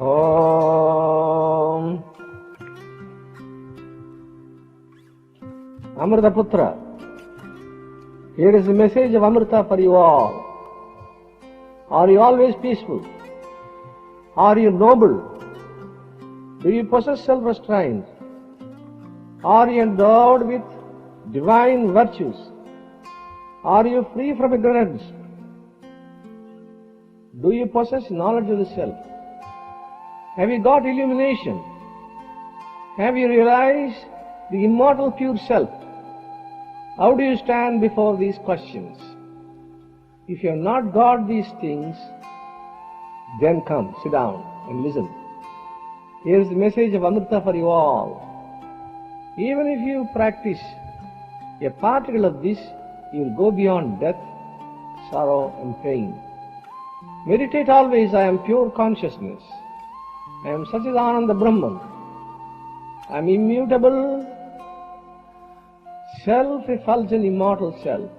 Om Amritaputra. Here is the message of Amrita for you all. Are you always peaceful? Are you noble? Do you possess self-restraint? Are you endowed with divine virtues? Are you free from ignorance? Do you possess knowledge of the self? Have you got illumination? Have you realized the immortal pure self? How do you stand before these questions? If you have not got these things, then come, sit down and listen. Here is the message of Amrita for you all. Even if you practice a particle of this, you will go beyond death, sorrow and pain. Meditate always, I am pure consciousness. I am Sachidananda Brahman. I am immutable, self-effulgent, immortal self.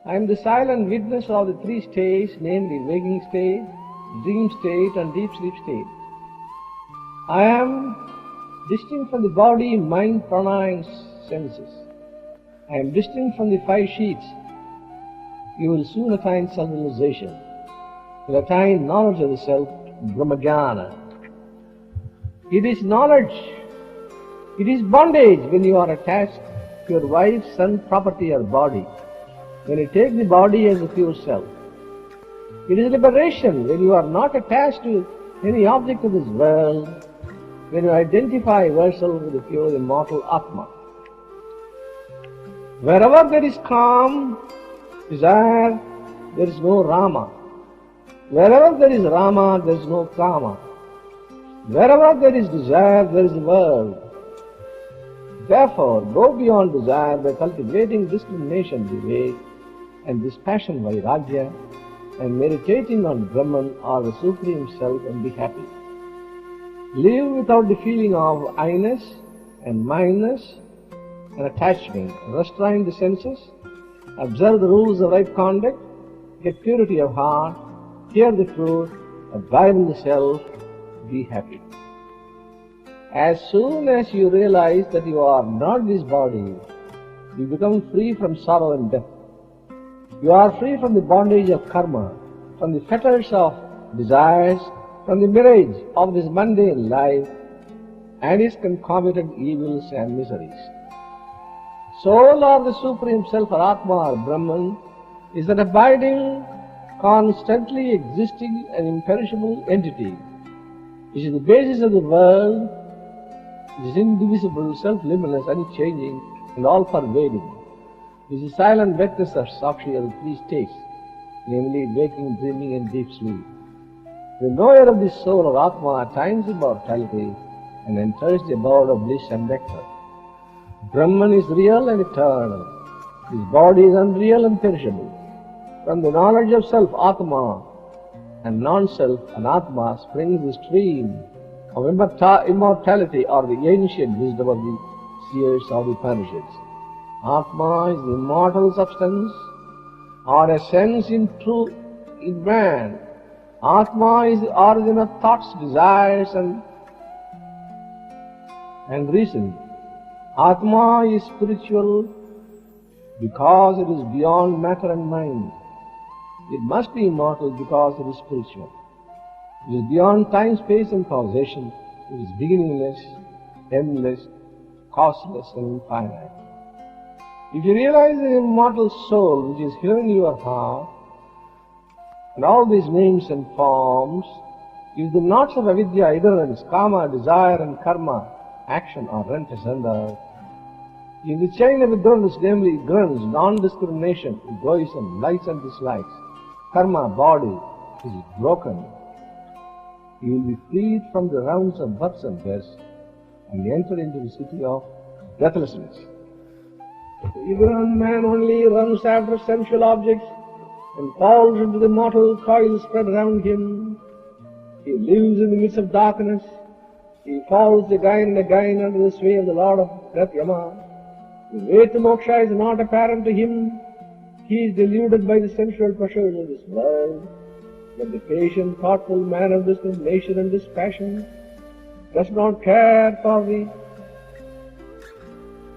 I am the silent witness of the three states, namely waking state, dream state and deep sleep state. I am distinct from the body, mind, prana and senses. I am distinct from the five sheets. You will soon attain self-realization. You will attain knowledge of the self, Brahmajnana. It is knowledge. It is bondage when you are attached to your wife, son, property or body. When you take the body as a pure self. It is liberation when you are not attached to any object of this world, when you identify yourself with the pure immortal Atma. Wherever there is calm, desire, there is no Rama. Wherever there is Rama, there is no Kama. Wherever there is desire, there is the world. Therefore, go beyond desire by cultivating discrimination, vivek, and dispassion, vairagya, and meditating on Brahman or the Supreme Self and be happy. Live without the feeling of I-ness and mine-ness and attachment. Restrain the senses, observe the rules of right conduct, get purity of heart, hear the truth, abide in the self, be happy. As soon as you realize that you are not this body, you become free from sorrow and death. You are free from the bondage of karma, from the fetters of desires, from the mirage of this mundane life and its concomitant evils and miseries. Soul or the Supreme Self or Atma or Brahman is an abiding, constantly existing and imperishable entity. It is the basis of the world. It is indivisible, self-limitless, unchanging and all-pervading. It is the silent vectors of Sakshi of the three states, namely waking, dreaming and deep sleep. The knower of this soul or Atma attains immortality and enters the abode of bliss and nectar. Brahman is real and eternal. His body is unreal and perishable. From the knowledge of self, Atma, and non-self, Anatma, springs the stream of immortality or the ancient wisdom of the seers of the Upanishads. Atma is the immortal substance or essence in truth in man. Atma is the origin of thoughts, desires and reason. Atma is spiritual because it is beyond matter and mind. It must be immortal because it is spiritual. It is beyond time, space and causation. It is beginningless, endless, causeless and infinite. If you realize the immortal soul which is here in your heart, and all these names and forms, if the knots of avidya, ignorance, kama, desire and karma, action are rent asunder, in the chain of ignorance, namely ignorance, non-discrimination, egoism, likes and dislikes, karma, body, is broken, you will be freed from the rounds of births and deaths and enter into the city of deathlessness. The ignorant man only runs after sensual objects and falls into the mortal coil spread around him. He lives in the midst of darkness. He falls again and again under the sway of the Lord of Death, Yama. The way to moksha is not apparent to him. He is deluded by the sensual pleasures of this world. But the patient, thoughtful man of discrimination and dispassion does not care for the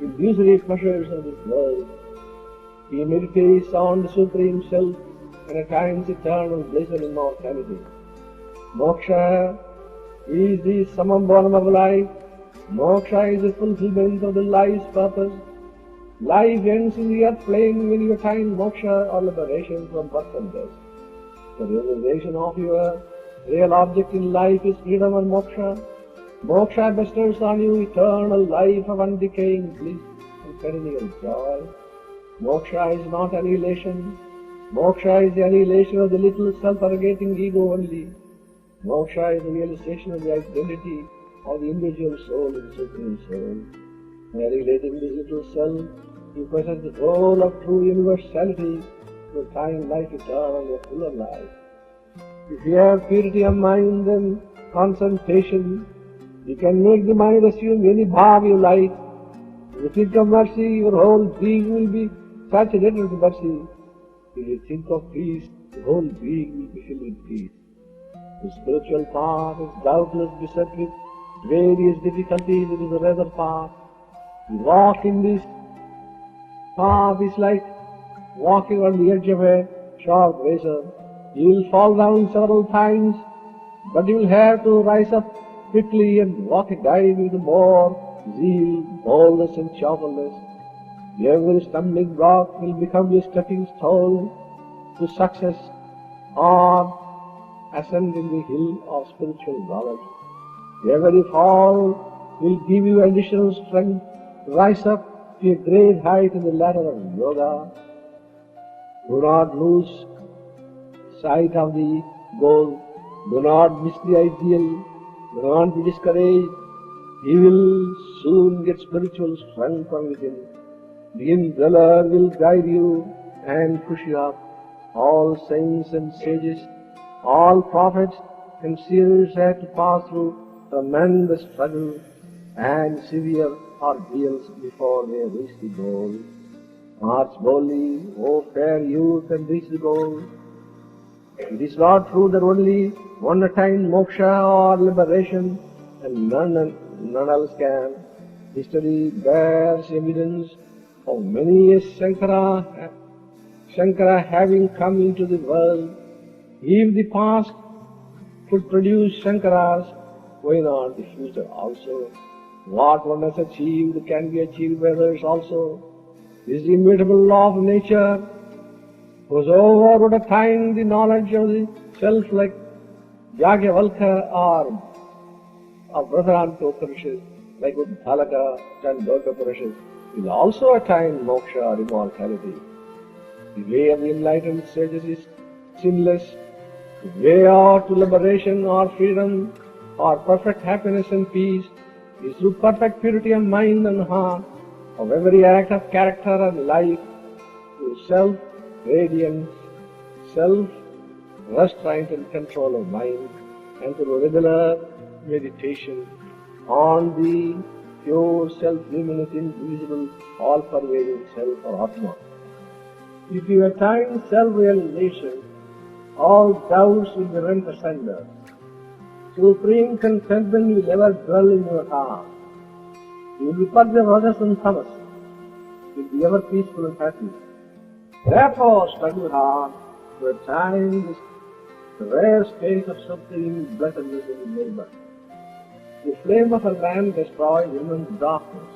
illusory pleasures of this world. He meditates on the Supreme Self and attains eternal bliss and immortality. Moksha is the summum bonum of life. Moksha is the fulfillment of the life's purpose. Life ends in the earth plane when you attain moksha or liberation from birth and death. The realization of your real object in life is freedom and moksha. Moksha bestows on you eternal life of undecaying bliss and perennial joy. Moksha is not annihilation. Moksha is the annihilation of the little self-arrogating ego only. Moksha is the realization of the identity of the individual soul in the Supreme Soul. Annihilating this little self, you possess the whole of true universality to attain life eternal, a fuller life. If you have purity of mind and concentration, you can make the mind assume any bhav you like. If you think of mercy, your whole being will be saturated with mercy. If you think of peace, the whole being will be filled with peace. The spiritual path is doubtless beset with various difficulties. It is a rather path. You walk in this path is like walking on the edge of a sharp razor. You will fall down several times, but you will have to rise up quickly and walk a dive with more zeal, boldness and cheerfulness. Every stumbling block will become a stepping stone to success or ascending the hill of spiritual knowledge. Every fall will give you additional strength to rise up to a great height in the ladder of yoga. Do not lose sight of the goal. Do not miss the ideal. Do not be discouraged. You will soon get spiritual strength from within. The indweller will guide you and push you up. All saints and sages, all prophets and seers had to pass through tremendous struggle and severe ordeals before they reached the goal. March boldly, O fair youth, and reach the goal. It is not true that only one attains moksha or liberation and none else can. History bears evidence of many a Shankara having come into the world. If the past could produce Shankaras, why not the future also? What one has achieved can be achieved by others also. This is the immutable law of nature. Whosoever would attain the knowledge of the self like Yagyavalkya or Brahmanto Upanishad, like Uddhalaka Chandogya Upanishad, will also attain moksha or immortality. The way of the enlightened sages is sinless. The way out to liberation or freedom or perfect happiness and peace is through perfect purity of mind and heart, of every act of character and life, through self-radiance, self-restraint and control of mind, and through regular meditation on the pure self-luminous, invisible, all-pervading self or Atma. If you attain self-realization, all doubts will be rent asunder. Supreme contentment will ever dwell in your heart. You will be purged of rajas and tamas. You will be ever peaceful and happy. Therefore, struggle hard to attain this rare state of supreme blessedness in the neighbor. The flame of a man destroys human darkness.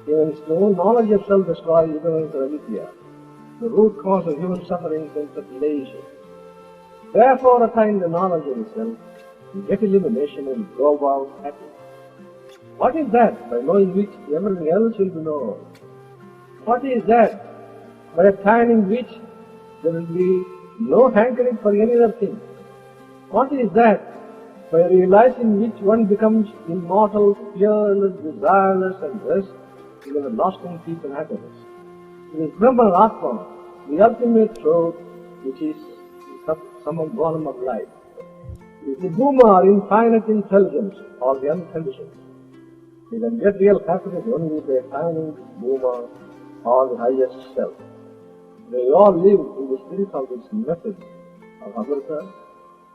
Even its own knowledge of self destroys ignorance or avidya, the root cause of human sufferings and tribulation. Therefore, attain the knowledge of the self, get illumination and go about happy. What is that by knowing which everything else will be known? What is that by attaining which there will be no hankering for any other thing? What is that by realizing which one becomes immortal, fearless, desireless and rest in everlasting peace and happiness? It is Brahman Atma, the ultimate truth, which is the summum bonum of life. It is the Bhuma, infinite intelligence, or the unconditioned. You can get real happiness only by attaining Bhuma, or the highest self. They all live in the spirit of this message of Amrita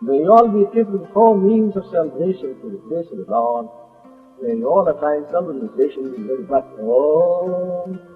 May you all be equipped with 4 means of salvation to the place of the Lord. May you all find some realization in the very Om.